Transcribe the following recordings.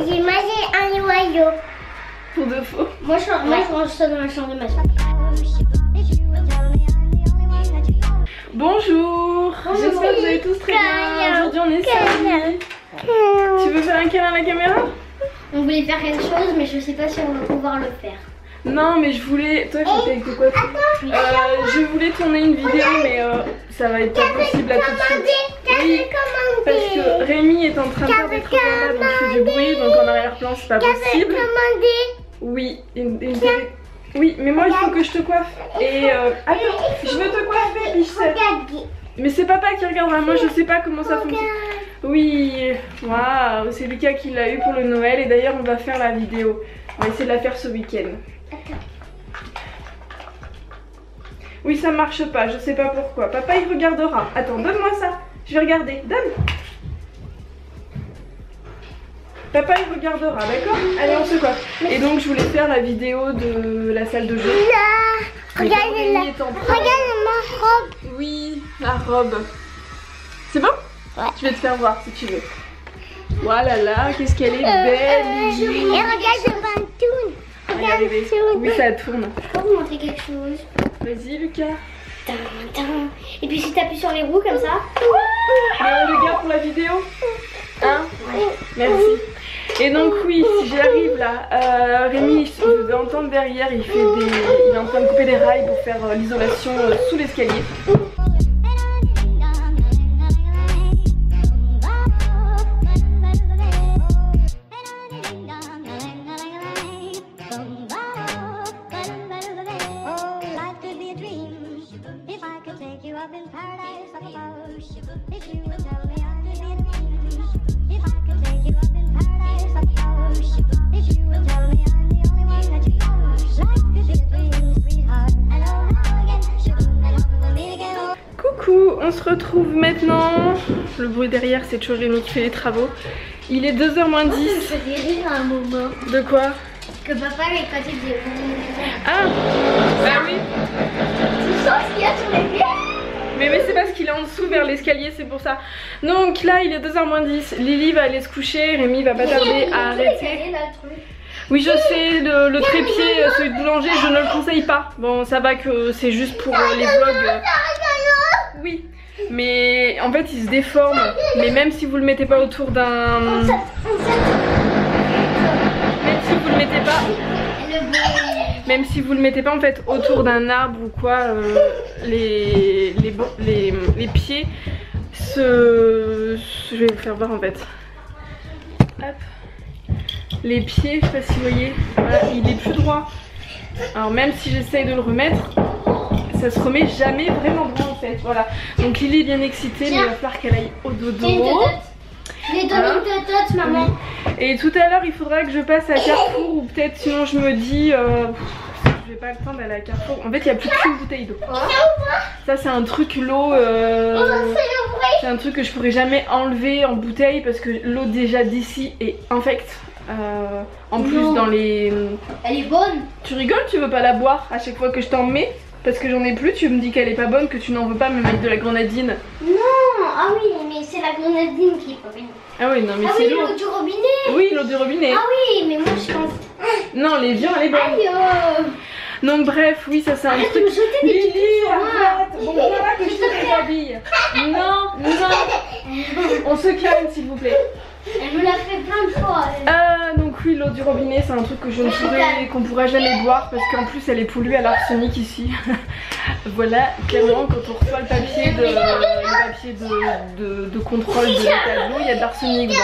J'ai mangé un oiseau. Pour de faux. Moi je range ça dans la chambre de ma soeur. Bonjour. J'espère que vous allez tous très bien. Aujourd'hui on est samedi. Tu veux faire un câlin à la caméra? On voulait faire quelque chose mais je sais pas si on va pouvoir le faire. Non mais je voulais... Toi il faut que quoi je voulais tourner une vidéo mais ça va être pas possible à tout de suite. Oui, parce que Rémi est en train de faire des trucs là donc je fais du bruit donc en arrière-plan c'est pas possible. Oui, oui, mais moi il faut que je te coiffe. Et attends, je veux te coiffer, Bichette. Mais c'est papa qui regardera, moi je sais pas comment ça fonctionne. Oui, waouh, c'est Lucas qui l'a eu pour le Noël et d'ailleurs on va faire la vidéo. On va essayer de la faire ce week-end. Oui, ça marche pas, je sais pas pourquoi. Papa il regardera. Attends, donne-moi ça. Je vais regarder. Donne. Papa il regardera, d'accord? Allez, on se coiffe. Et donc je voulais faire la vidéo de la salle de jeu. Regarde ma robe. Oui, la robe. C'est bon? Ouais. Je vais te faire voir si tu veux. Voilà là, qu'est-ce qu'elle est belle. Et regarde le bantoun. Regarde le bantoun. Oui, ça tourne. Je peux vous montrer quelque chose. Vas-y, Lucas. Et puis si tu appuies sur les roues comme ça. Le gars pour la vidéo. Hein? Merci. Et donc oui, si j'arrive là, Rémi, vous devez entendre derrière, il est en train de couper des rails pour faire l'isolation sous l'escalier. On se retrouve maintenant. Le bruit derrière c'est toujours Rémi qui fait les travaux. Il est 2h moins 10. Je faisais rire à un moment. De quoi? Que papa quand il disait. Ah bah oui. Tu sens ce qu'il y a sur les pieds? Mais c'est parce qu'il est en dessous vers l'escalier, c'est pour ça. Donc là il est 2h moins 10. Lily va aller se coucher, Rémi va pas tarder à arrêter. Oui je sais, le trépied, celui de boulanger, je ne le conseille pas. Bon ça va que c'est juste pour les vlogs. Oui, mais en fait il se déforme. Mais même si vous le mettez pas autour d'un... Même si vous le mettez pas en fait autour d'un arbre ou quoi, les pieds se... Je vais vous faire voir en fait. Hop. Les pieds, je sais pas si vous voyez, voilà, il est plus droit. Alors même si j'essaye de le remettre, ça se remet jamais vraiment droit en fait, voilà. Donc Lily est bien excitée, mais il va falloir qu'elle aille au dodo. Les dodotes, maman. Oui. Et tout à l'heure il faudra que je passe à Carrefour ou peut-être sinon je me dis je vais pas le temps d'aller à Carrefour. En fait il n'y a plus qu'une bouteille d'eau. Ça c'est un truc, l'eau c'est un truc que je pourrais jamais enlever en bouteille parce que l'eau déjà d'ici est infecte. En plus dans les... Elle est bonne. Tu rigoles, tu veux pas la boire à chaque fois que je t'en mets? Parce que j'en ai plus, tu me dis qu'elle est pas bonne, que tu n'en veux pas me mettre de la grenadine. Non, ah oui, mais c'est la grenadine qui est pas bonne. Ah oui, non mais c'est l'eau. L'eau du robinet. Oui, l'eau du robinet. Ah oui, mais moi je pense... Non, les viandes, elle est bonne. Aïe. Donc bref, oui, ça c'est un truc... Lily, arrête. Bon, voilà que je te rhabille. Non, on se calme s'il vous plaît. Elle me l'a fait plein de fois. Donc oui, l'eau du robinet c'est un truc que qu'on pourra jamais boire parce qu'en plus elle est polluée à l'arsenic ici. Voilà, clairement quand on reçoit le papier de contrôle de l'état de l'eau, il y a de l'arsenic. Bon,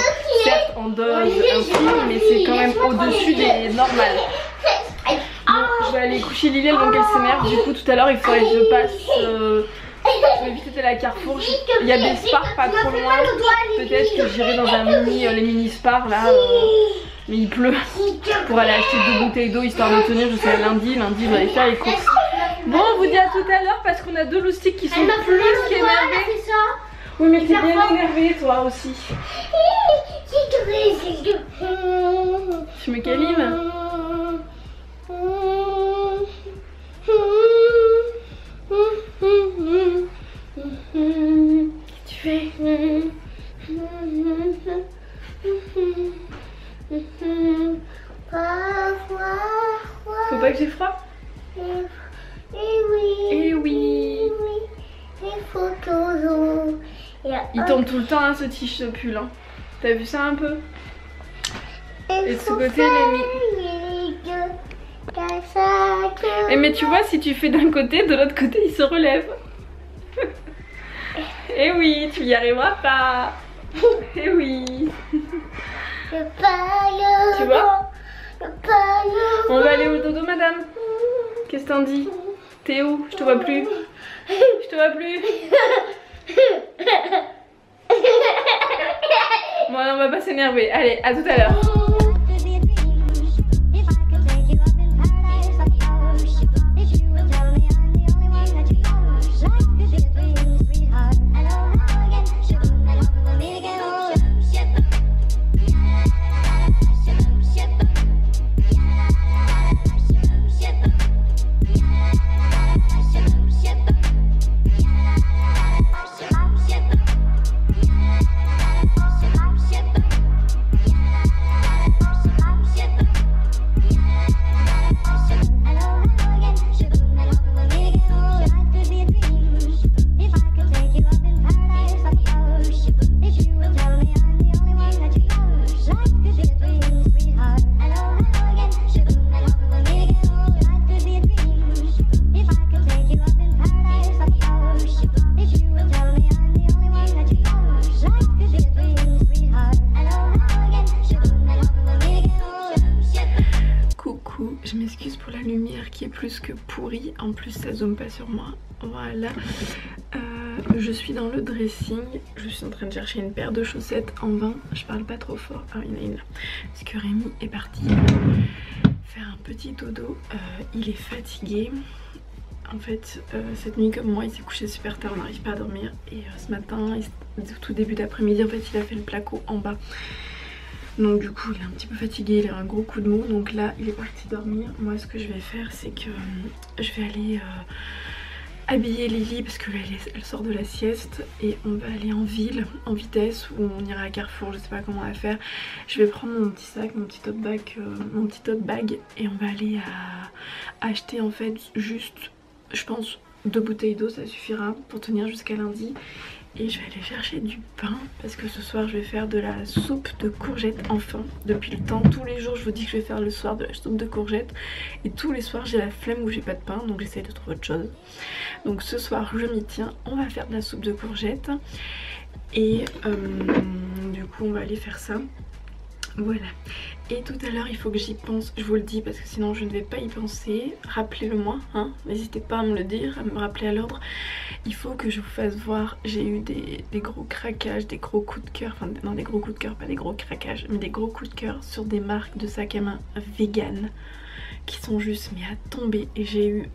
certes en dose infime, mais c'est quand même au-dessus des normales. Bon, je vais aller coucher Lily avant qu'elle s'énerve. Du coup tout à l'heure il faudrait que je passe... je vais vite aller à Carrefour. Il y a des spars pas trop loin. Peut-être que j'irai dans un les mini spars là. Mais il pleut. Pour aller acheter 2 bouteilles d'eau histoire de tenir jusqu'à lundi. Lundi je vais aller faire les courses. Bon, on vous dit à tout à l'heure parce qu'on a 2 loustiques qui sont plus qu'énervés. Oui mais t'es bien énervée toi aussi. Tu me câlines? Qu'est-ce que tu fais? pas que j'ai froid? Et oui. Eh oui. Il faut toujours. Il tombe tout le temps hein, ce t-shirt pull. Hein. T'as vu ça un peu? Et de ce côté, Et mais tu vois, si tu fais d'un côté, de l'autre côté, il se relève. Eh oui, tu y arriveras pas. Eh oui. Tu vois? On va aller au dodo, madame. Qu'est-ce que t'en dis? T'es où? Je te vois plus. Je te vois plus. Bon, on va pas s'énerver. Allez, à tout à l'heure. Je m'excuse pour la lumière qui est plus que pourrie, en plus ça zoome pas sur moi. Voilà, je suis dans le dressing, je suis en train de chercher une paire de chaussettes en vain, je parle pas trop fort. Ah, il y en a une là, parce que Rémi est parti faire un petit dodo, il est fatigué. En fait, cette nuit comme moi, il s'est couché super tard, on n'arrive pas à dormir. Et ce matin, tout début d'après-midi, en fait, il a fait le placo en bas. Donc du coup il est un petit peu fatigué, il a un gros coup de mou, donc là il est parti dormir. Moi ce que je vais faire c'est que je vais aller habiller Lily parce que là elle sort de la sieste et on va aller en ville, en vitesse, ou on ira à Carrefour, je sais pas comment on va faire. Je vais prendre mon petit sac, mon petit tote bag et on va aller acheter en fait juste, je pense, 2 bouteilles d'eau, ça suffira pour tenir jusqu'à lundi. Et je vais aller chercher du pain parce que ce soir je vais faire de la soupe de courgettes enfin. Depuis le temps, tous les jours je vous dis que je vais faire le soir de la soupe de courgettes. Et tous les soirs j'ai la flemme où j'ai pas de pain, donc j'essaie de trouver autre chose. Donc ce soir je m'y tiens, on va faire de la soupe de courgettes. Et du coup on va aller faire ça. Voilà. Et tout à l'heure il faut que j'y pense, je vous le dis parce que sinon je ne vais pas y penser. Rappelez-le moi, hein, n'hésitez pas à me le dire, à me rappeler à l'ordre. Il faut que je vous fasse voir, j'ai eu des gros craquages, des gros coups de cœur, enfin non des gros coups de cœur, pas des gros craquages, mais des gros coups de cœur sur des marques de sacs à main vegan qui sont juste mais à tomber. Et j'ai eu,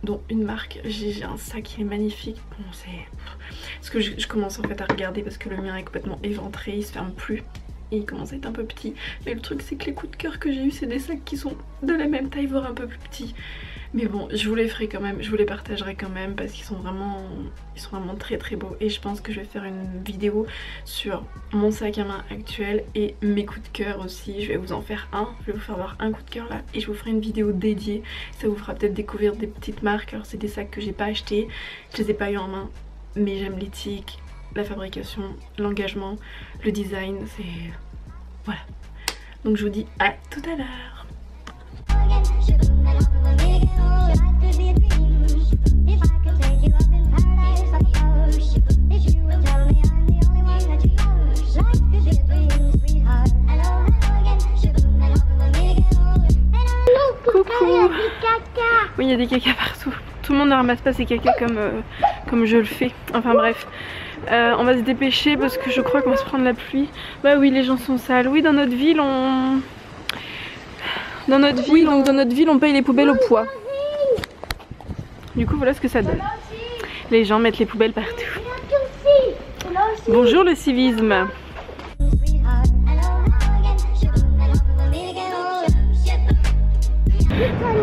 dont une marque, j'ai un sac qui est magnifique, bon c'est... Parce que je commence en fait à regarder parce que le mien est complètement éventré, il se ferme plus. Et il commence à être un peu petit. Mais le truc c'est que les coups de cœur que j'ai eu c'est des sacs qui sont de la même taille voire un peu plus petits. Mais bon je vous les ferai quand même, je vous les partagerai quand même parce qu'ils sont vraiment très très beaux. Et je pense que je vais faire une vidéo sur mon sac à main actuel et mes coups de cœur aussi. Je vais vous en faire un, je vais vous faire voir un coup de cœur là. Et je vous ferai une vidéo dédiée, ça vous fera peut-être découvrir des petites marques. Alors c'est des sacs que j'ai pas achetés, je les ai pas eu en main, mais j'aime l'éthique, la fabrication, l'engagement, le design, c'est... Voilà. Donc je vous dis à tout à l'heure. Coucou. Oui, il y a des caca partout. Tout le monde ne ramasse pas ses caca comme je le fais. Enfin bref. On va se dépêcher parce que je crois qu'on va se prendre la pluie. Bah oui, les gens sont sales. Oui, dans notre ville on... Dans notre ville on paye les poubelles au poids. Du coup voilà ce que ça donne. Les gens mettent les poubelles partout. Bonjour le civisme.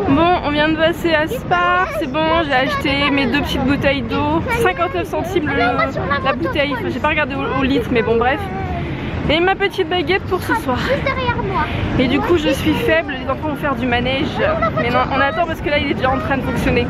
Bon, on vient de passer à Spar, c'est bon, j'ai acheté mes 2 petites bouteilles d'eau, 59 centimes la bouteille, enfin, j'ai pas regardé au litre mais bon bref. Et ma petite baguette pour ce soir. Juste derrière moi. Et du coup je suis faible, les enfants vont faire du manège. Mais non, on attend parce que là il est déjà en train de fonctionner.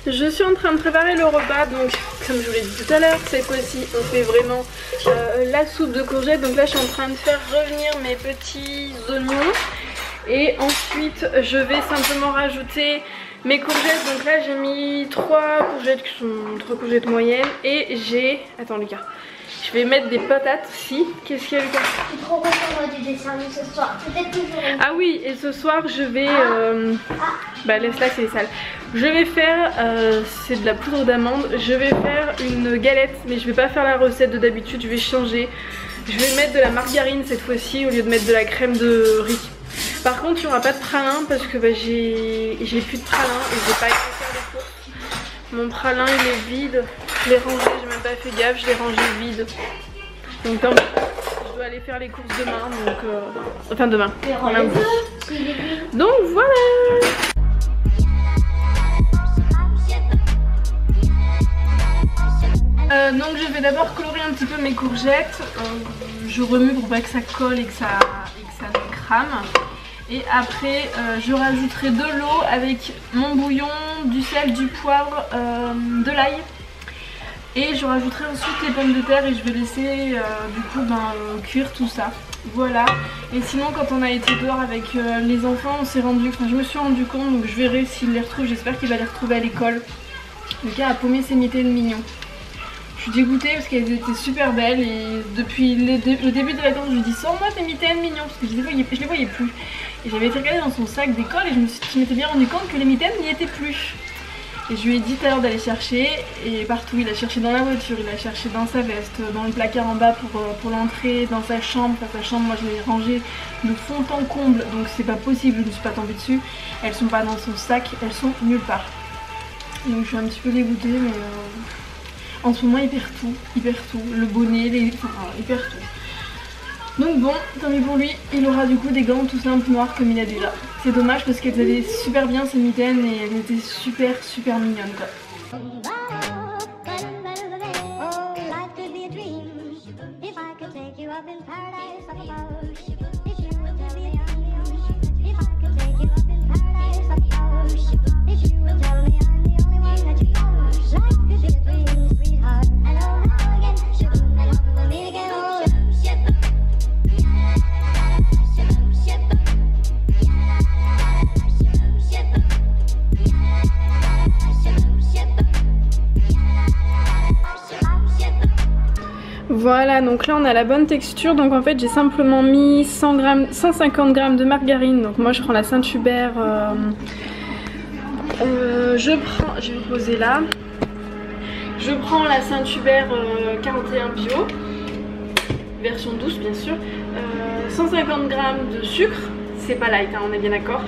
Je suis en train de préparer le repas, donc comme je vous l'ai dit tout à l'heure, cette fois-ci on fait vraiment la soupe de courgettes. Donc là je suis en train de faire revenir mes petits oignons et ensuite je vais simplement rajouter mes courgettes. Donc là j'ai mis 3 courgettes qui sont 3 courgettes moyennes et j'ai... Attends Lucas, je vais mettre des patates aussi. Qu'est-ce qu'il y a Lucas? Je suis trop contente du dessin ce soir. Peut-être toujours. Ah oui, et ce soir je vais... Bah laisse là, c'est sale. Je vais faire, c'est de la poudre d'amande. Je vais faire une galette, mais je vais pas faire la recette de d'habitude, je vais changer. Je vais mettre de la margarine cette fois-ci au lieu de mettre de la crème de riz. Par contre il n'y aura pas de pralin parce que bah, j'ai plus de pralin et j'ai pas été faire les courses. Mon pralin il est vide, je l'ai rangé, j'ai même pas fait gaffe, je l'ai rangé vide. Donc tant pis, je dois aller faire les courses demain, donc enfin demain. Donc voilà. Donc je vais d'abord colorer un petit peu mes courgettes. Je remue pour pas que ça colle et que ça ne crame. Et après je rajouterai de l'eau avec mon bouillon, du sel, du poivre, de l'ail. Et je rajouterai ensuite les pommes de terre et je vais laisser du coup cuire tout ça. Voilà. Et sinon quand on a été dehors avec les enfants, on s'est rendu, enfin je me suis rendu compte, donc je verrai s'il les retrouve, j'espère qu'il va les retrouver à l'école. Lucas a paumé ses mitaines mignons. Je suis dégoûtée parce qu'elles étaient super belles et depuis le début des vacances je lui dis sors-moi tes mitaines mignons parce que je les voyais plus. Et j'avais été regarder dans son sac d'école et je m'étais bien rendu compte que les mitaines n'y étaient plus. Et je lui ai dit tout à l'heure d'aller chercher et partout, il a cherché dans la voiture, il a cherché dans sa veste, dans le placard en bas pour l'entrée, dans sa chambre. Enfin, sa chambre, moi je l'ai rangée de fond en comble donc c'est pas possible, je ne suis pas tombée dessus. Elles sont pas dans son sac, elles sont nulle part. Donc je suis un petit peu dégoûtée mais... En ce moment il perd tout, le bonnet, enfin il perd tout. Donc bon, tant pis pour lui, il aura du coup des gants tout simples noirs comme il a déjà. C'est dommage parce qu'elles allaient super bien ces mitaines et elles étaient super mignonnes quoi. Voilà, donc là on a la bonne texture. Donc en fait j'ai simplement mis 150 g de margarine. Donc moi je prends la Saint-Hubert. Je vais le poser là. Je prends la Saint-Hubert 41 bio, version douce bien sûr. 150 g de sucre. C'est pas light, hein, on est bien d'accord.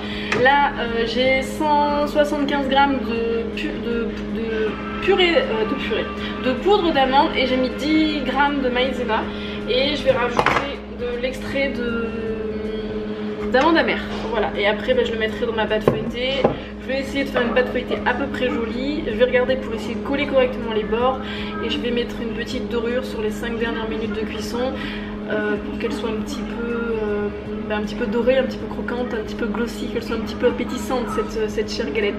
Là j'ai 175 g de poudre d'amande et j'ai mis 10 g de maïzena et je vais rajouter de l'extrait d'amande amère. Voilà, et après je le mettrai dans ma pâte feuilletée. Je vais essayer de faire une pâte feuilletée à peu près jolie. Je vais regarder pour essayer de coller correctement les bords et je vais mettre une petite dorure sur les 5 dernières minutes de cuisson pour qu'elle soit un petit peu dorée, un petit peu croquante, un petit peu glossy, qu'elle soit un petit peu appétissante cette chère galette.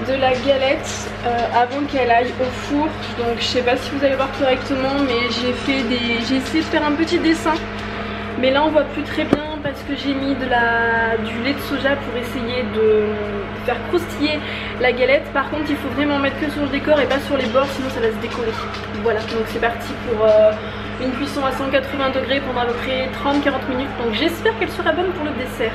de la galette avant qu'elle aille au four. Donc je sais pas si vous allez voir correctement, mais j'ai essayé de faire un petit dessin. Mais là on voit plus très bien parce que j'ai mis du lait de soja pour essayer de faire croustiller la galette. Par contre il faut vraiment mettre que sur le décor et pas sur les bords, sinon ça va se décoller. Voilà, donc c'est parti pour une cuisson à 180 degrés pendant à peu près 30-40 minutes. Donc j'espère qu'elle sera bonne pour le dessert.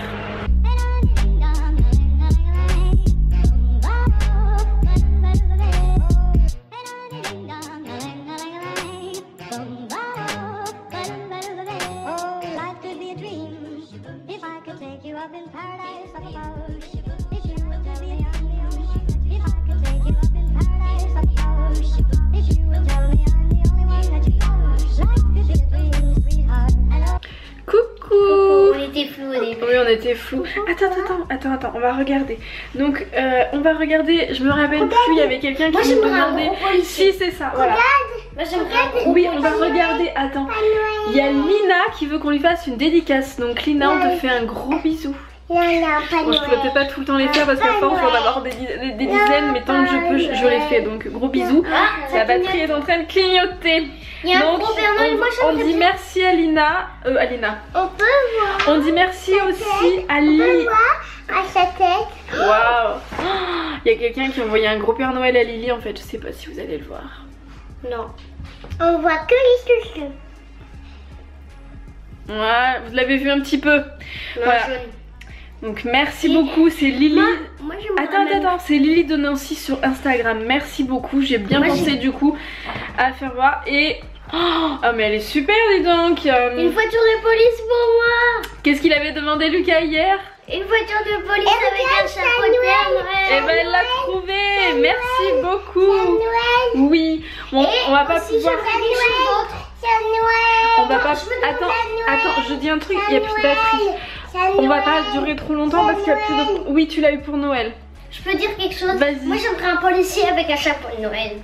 Oui, on était flou. Attends, on va regarder. Donc, on va regarder. Je me rappelle plus, il y avait quelqu'un qui me demandait. Si, c'est ça, voilà. Oui, on va regarder. Attends, il y a Lina qui veut qu'on lui fasse une dédicace. Donc, Lina, on te fait un gros bisou. Bon, je pourrais peut-être pas tout le temps les faire parce qu'à force on va avoir des dizaines, mais tant que je peux, je les fais. Donc, gros bisous. La batterie est en train de clignoter. Donc, on dit merci à Lina. On dit merci aussi à Lily. À sa tête. Waouh. Il y a quelqu'un qui a envoyé un gros Père Noël à Lily. En fait, je sais pas si vous allez le voir. Non. On voit que les chouchous. Ouais, vous l'avez vu un petit peu. Voilà. Donc merci beaucoup, c'est Lily. Moi, attends, c'est Lily de Nancy sur Instagram. Merci beaucoup, j'ai bien pensé du coup à faire voir. Et oh mais elle est super, dis donc. Une voiture de police pour moi. Qu'est-ce qu'il avait demandé Lucas hier? Une voiture de police avec un chapeau de Père Noël. Et ben elle l'a trouvé. Merci beaucoup. Oui, bon, on va pas pouvoir. On va pas. Attends, je dis un truc, il y a plus de batterie. On va pas durer trop longtemps parce qu'il y a plus de. Oui, tu l'as eu pour Noël. Je peux dire quelque chose? Vas-y. Moi j'aimerais un policier avec un chapeau de Noël.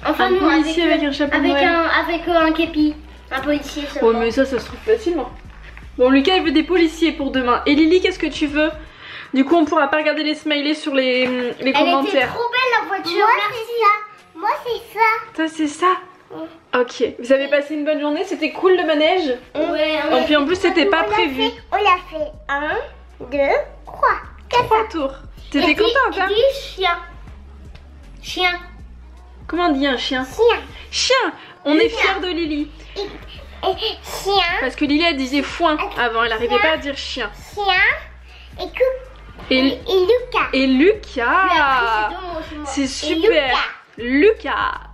Enfin, un policier avec un chapeau de Noël. Avec un képi. Un policier seulement. Ouais, mais ça se trouve facilement. Bon, Lucas il veut des policiers pour demain. Et Lily, qu'est-ce que tu veux? Du coup, on pourra pas regarder les smileys sur les commentaires. Elle était trop belle la voiture. Moi c'est ça. Toi c'est ça. Ok, vous avez passé une bonne journée, c'était cool le manège? Ouais. Et puis en plus c'était pas prévu. On l'a fait 1, 2, 3, 4 tours. T'étais contente hein? Chien. Comment on dit un chien? Chien. On est fiers de Lily. Chien. Parce que Lily elle disait foin avant, elle n'arrivait pas à dire chien. Chien et Lucas. Et Lucas. C'est super. Lucas.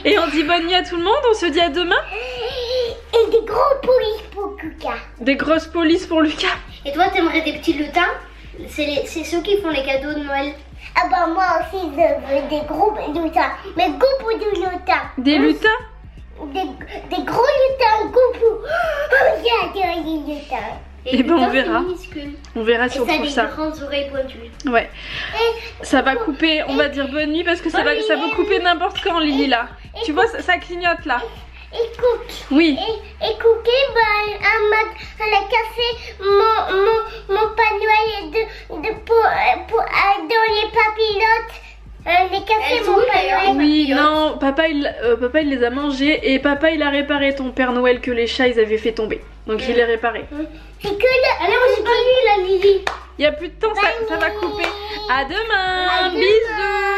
Et on dit bonne nuit à tout le monde, on se dit à demain. Et des gros polices pour Lucas. Des grosses polices pour Lucas. Et toi t'aimerais des petits lutins? C'est ceux qui font les cadeaux de Noël. Ah bah moi aussi je veux des gros lutins. Mais gros de lutins. Des lutins? Des gros lutins, goupou. Oh j'adore les lutins. Et ben on verra. On verra si on trouve ça. Des grandes oreilles pointues. Ouais. Ça va couper, on va dire bonne nuit parce que ça peut couper n'importe quand Lily là. Tu vois ça clignote là. Et Cookie. Oui. Et Cookie, elle a cassé mon Père Noël dans les papilotes. Elle a cassé mon Père Noël. Oui, non, papa il les a mangés et papa il a réparé ton Père Noël que les chats ils avaient fait tomber. Donc il est réparé. C'est que allez, on est pas la Lily. Il n'y a plus de temps, ça va couper. À demain, bisous.